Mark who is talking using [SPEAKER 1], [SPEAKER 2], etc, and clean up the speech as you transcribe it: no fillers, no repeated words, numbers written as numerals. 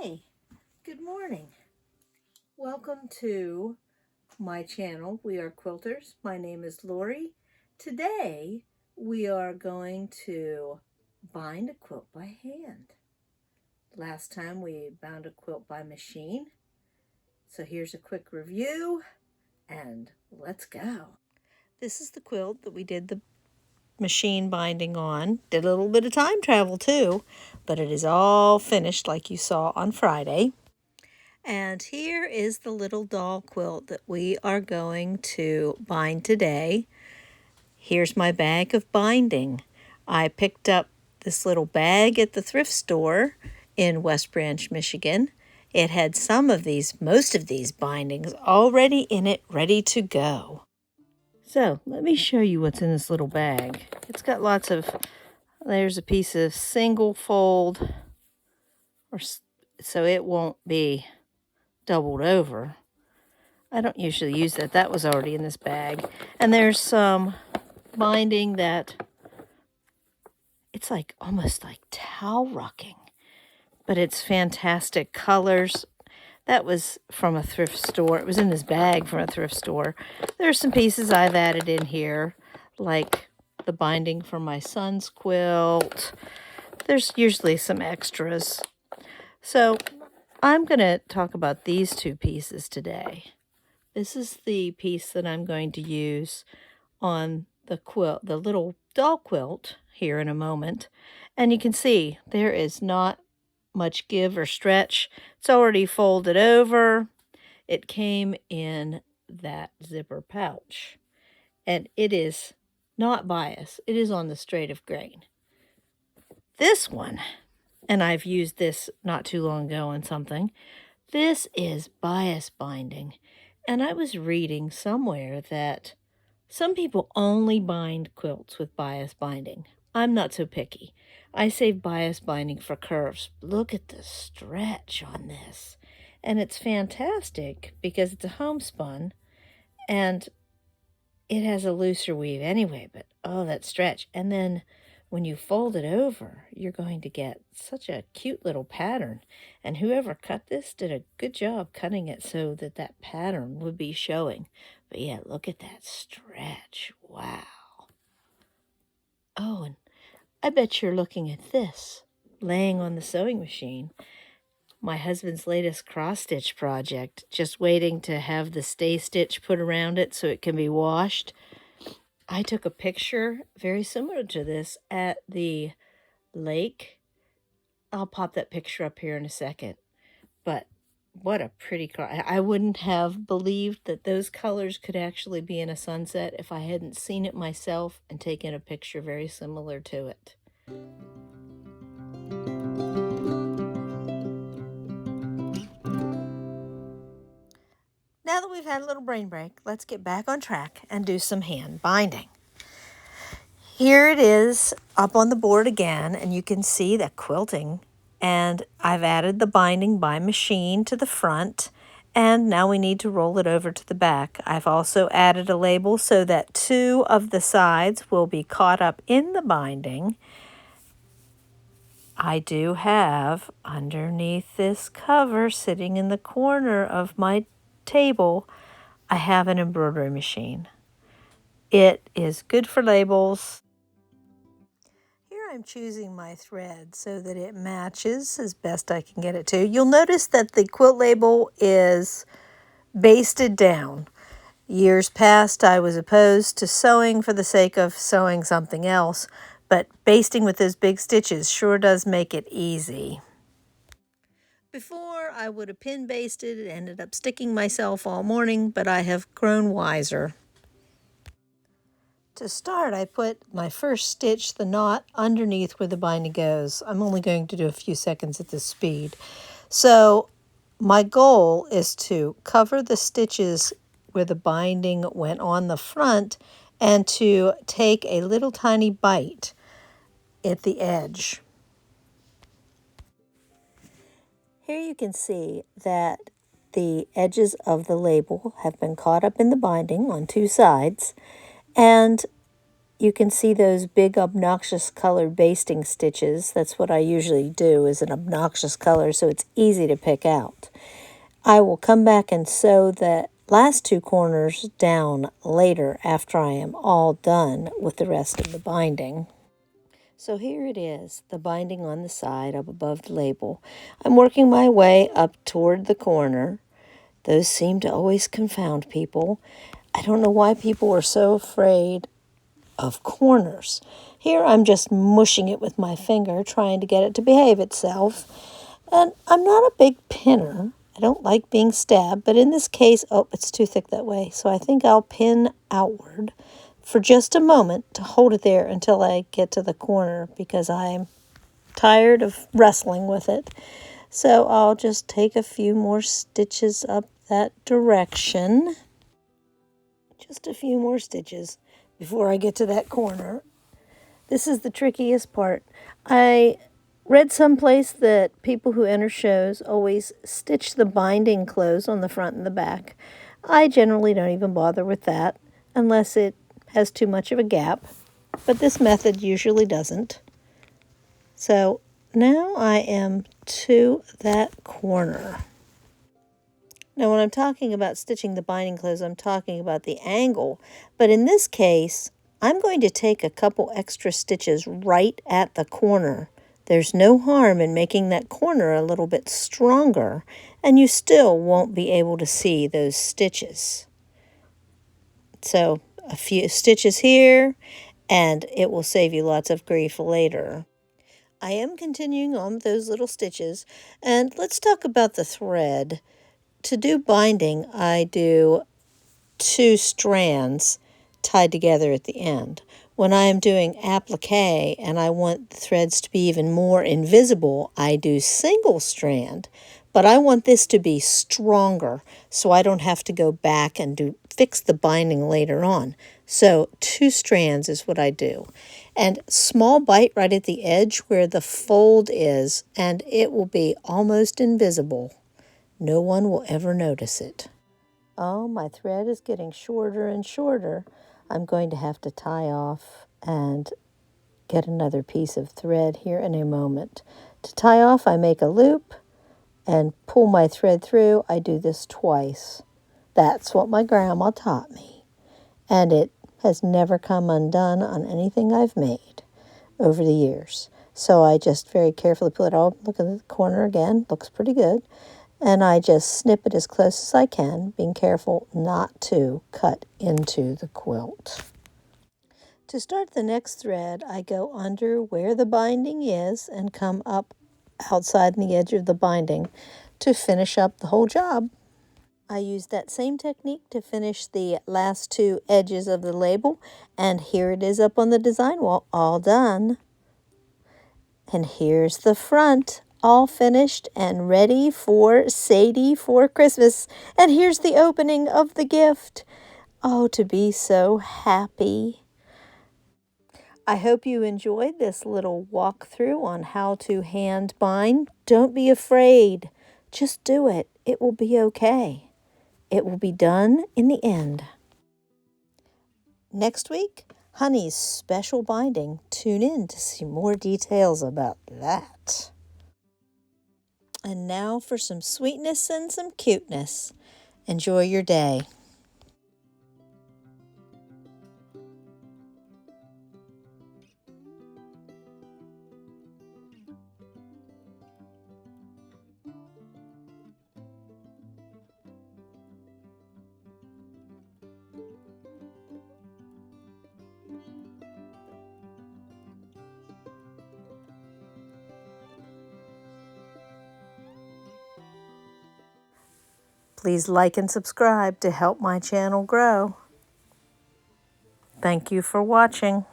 [SPEAKER 1] Hey, good morning. Welcome to my channel. We are quilters. My name is Lori. Today we are going to bind a quilt by hand. Last time we bound a quilt by machine. So here's a quick review and let's go. This is the quilt that we did the machine binding on. Did a little bit of time travel too, but it is all finished like you saw on Friday. And here is the little doll quilt that we are going to bind today. Here's my bag of binding. I picked up this little bag at the thrift store in West Branch, Michigan. It had most of these bindings already in it, ready to go. So let me show you what's in this little bag. It's got there's a piece of single fold, so it won't be doubled over. I don't usually use that. That was already in this bag. And there's some binding that it's almost like towel rucking, but it's fantastic colors. That was from a thrift store. It was in this bag from a thrift store. There's some pieces I've added in here, like the binding for my son's quilt. There's usually some extras. So I'm going to talk about these two pieces today. This is the piece that I'm going to use on the quilt, the little doll quilt, here in a moment. And you can see there is not much give or stretch. It's already folded over. It came in that zipper pouch. And it is not bias. It is on the straight of grain. This one, and I've used this not too long ago on something, this is bias binding. And I was reading somewhere that some people only bind quilts with bias binding. I'm not so picky. I save bias binding for curves. Look at the stretch on this. And it's fantastic because it's a homespun and it has a looser weave anyway, but oh, that stretch. And then when you fold it over, you're going to get such a cute little pattern. And whoever cut this did a good job cutting it so that that pattern would be showing. But yeah, look at that stretch. Wow. Oh, and I bet you're looking at this laying on the sewing machine. My husband's latest cross-stitch project, just waiting to have the stay stitch put around it so it can be washed. I took a picture very similar to this at the lake. I'll pop that picture up here in a second. But what a pretty cross. I wouldn't have believed that those colors could actually be in a sunset if I hadn't seen it myself and taken a picture very similar to it. Now that we've had a little brain break, let's get back on track and do some hand binding. Here it is up on the board again, and you can see the quilting. And I've added the binding by machine to the front, and now we need to roll it over to the back. I've also added a label so that 2 of the sides will be caught up in the binding. I do have underneath this cover, sitting in the corner of my table, I have an embroidery machine. It is good for labels. Here I'm choosing my thread so that it matches as best I can get it to. You'll notice that the quilt label is basted down. Years past, I was opposed to sewing for the sake of sewing something else, but basting with those big stitches sure does make it easy. Before, I would have pin basted and ended up sticking myself all morning, but I have grown wiser. To start, I put my first stitch, the knot, underneath where the binding goes. I'm only going to do a few seconds at this speed. So my goal is to cover the stitches where the binding went on the front and to take a little tiny bite at the edge. Here you can see that the edges of the label have been caught up in the binding on 2 sides, and you can see those big obnoxious colored basting stitches. That's what I usually do, is an obnoxious color, so it's easy to pick out. I will come back and sew the last two corners down later after I am all done with the rest of the binding. So here it is, the binding on the side up above the label. I'm working my way up toward the corner. Those seem to always confound people. I don't know why people are so afraid of corners. Here I'm just mushing it with my finger, trying to get it to behave itself. And I'm not a big pinner. I don't like being stabbed, but in this case, oh, it's too thick that way. So I think I'll pin outward for just a moment to hold it there until I get to the corner, because I'm tired of wrestling with it. So I'll just take a few more stitches up that direction. Just a few more stitches before I get to that corner. This is the trickiest part. I read someplace that people who enter shows always stitch the binding closed on the front and the back. I generally don't even bother with that unless it has too much of a gap, but this method usually doesn't. So now I am to that corner. Now, when I'm talking about stitching the binding closed, I'm talking about the angle. But in this case, I'm going to take a couple extra stitches right at the corner. There's no harm in making that corner a little bit stronger, and you still won't be able to see those stitches. So a few stitches here, and it will save you lots of grief later. I am continuing on with those little stitches, and let's talk about the thread. To do binding, I do 2 strands tied together at the end. When I am doing applique and I want the threads to be even more invisible, I do single strand. But I want this to be stronger, so I don't have to go back and fix the binding later on. So 2 strands is what I do. And small bite right at the edge where the fold is, and it will be almost invisible. No one will ever notice it. Oh, my thread is getting shorter and shorter. I'm going to have to tie off and get another piece of thread here in a moment. To tie off, I make a loop and pull my thread through. I do this twice. That's what my grandma taught me. And it has never come undone on anything I've made over the years. So I just very carefully pull it out. Look at the corner again. Looks pretty good. And I just snip it as close as I can, being careful not to cut into the quilt. To start the next thread, I go under where the binding is and come up outside the edge of the binding to finish up the whole job. I use that same technique to finish the last 2 edges of the label, and here it is up on the design wall, all done. And here's the front, all finished and ready for Sadie for Christmas. And here's the opening of the gift. Oh, to be so happy. I hope you enjoyed this little walkthrough on how to hand bind. Don't be afraid. Just do it. It will be okay. It will be done in the end. Next week, Honey's special binding. Tune in to see more details about that. And now for some sweetness and some cuteness. Enjoy your day. Please like and subscribe to help my channel grow. Thank you for watching.